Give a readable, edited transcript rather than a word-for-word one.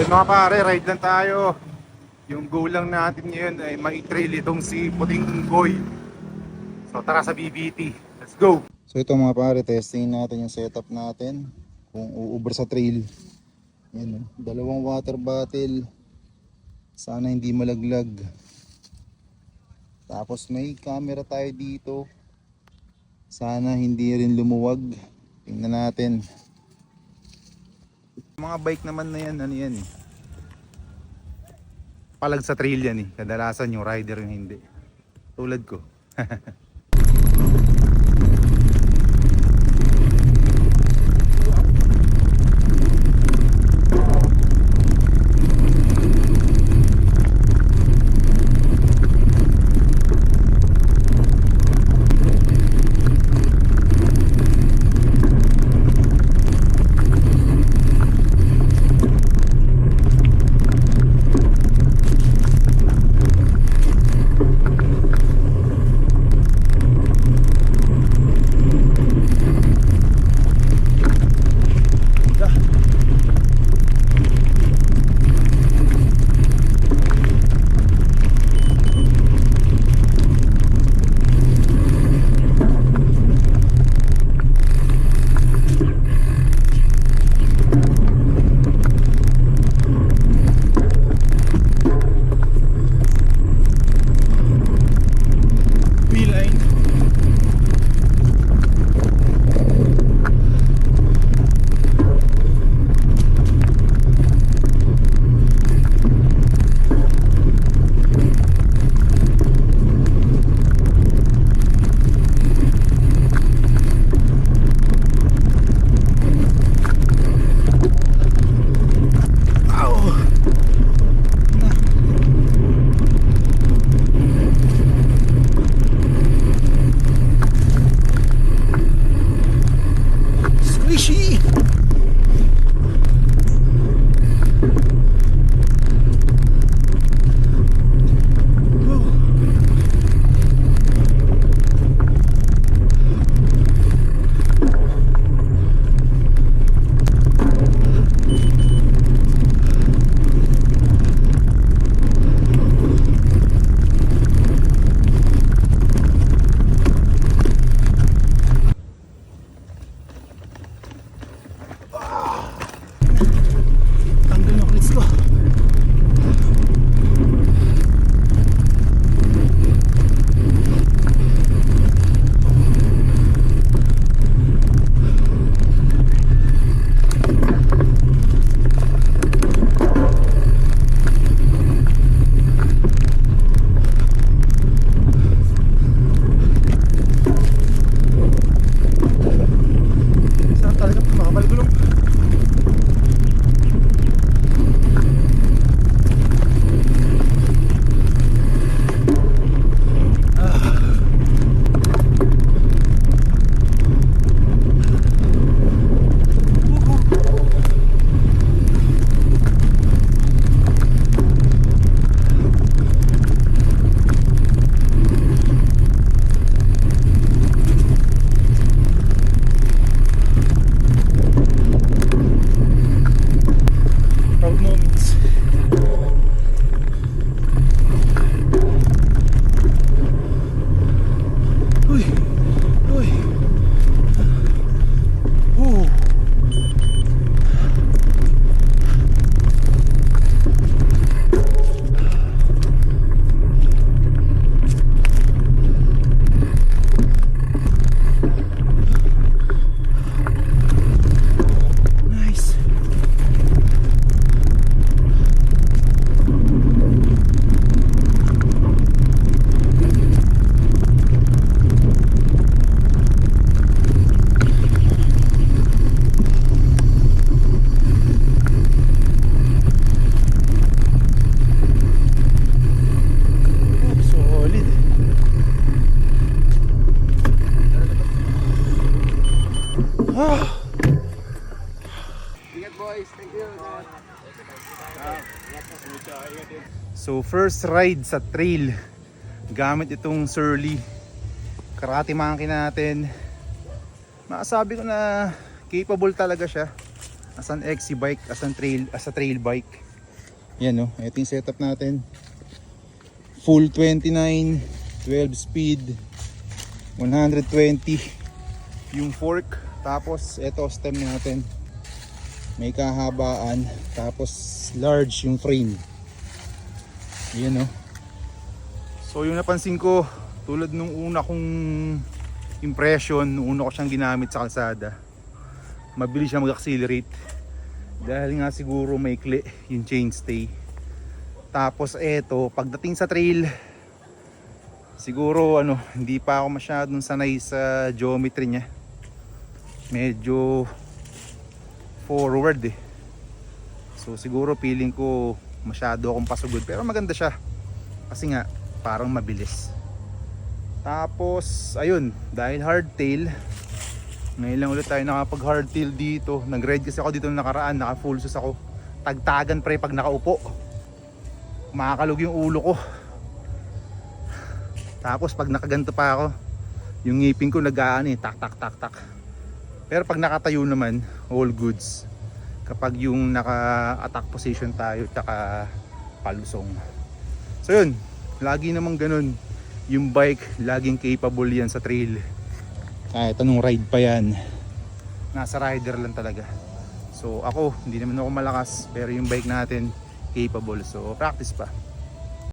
Yun mga pare, ride lang tayo. Yung goal lang natin ngayon ay ma-trail itong si Puting Unggoy. So tara sa BBT, let's go! So ito mga pare, testing natin yung setup natin kung uubra sa trail. Yan, dalawang water bottle, sana hindi malaglag. Tapos may camera tayo dito, sana hindi rin lumuwag. Tingnan natin. Mga bike naman na yan, ano yan eh, palag sa trail yan eh. Kadalasan yung rider yung hindi. Tulad ko. So first ride sa trail gamit itong Surly Karate Monkey natin. Masasabi ko na capable talaga siya as an XC bike, as a trail bike. Yan no, ito yung setup natin. Full 29, 12 speed, 120 yung fork. Tapos ito stem natin, may kahabaan, tapos large yung frame. Yan no. So yung napansin ko, tulad nung una kong impression, nung una ko siyang ginamit sa kalsada, mabilis siya mag-accelerate dahil nga siguro maikli yung chainstay. Tapos eto, pagdating sa trail, siguro hindi pa ako masyadong sanay sa geometry niya. Medyo forward eh. So siguro feeling ko masyado akong pasugod, pero maganda siya kasi nga parang mabilis. Tapos ayun, dahil hardtail, ngayon lang ulit tayo nakapag hardtail dito. Nag-ride kasi ako dito nung nakaraan, naka full sus ako. Tagtagan pre pag nakaupo, makakalog yung ulo ko. Tapos pag nakaganto pa ako, yung ngipin ko nag-aano eh, tak tak tak tak. Pero pag nakatayo naman, all goods. Kapag yung naka-attack position tayo, taka palusong. So yun, lagi namang ganun. Yung bike, laging capable yan sa trail. Kahit anong ride pa yan, nasa rider lang talaga. So ako, hindi naman ako malakas, pero yung bike natin, capable. So practice pa.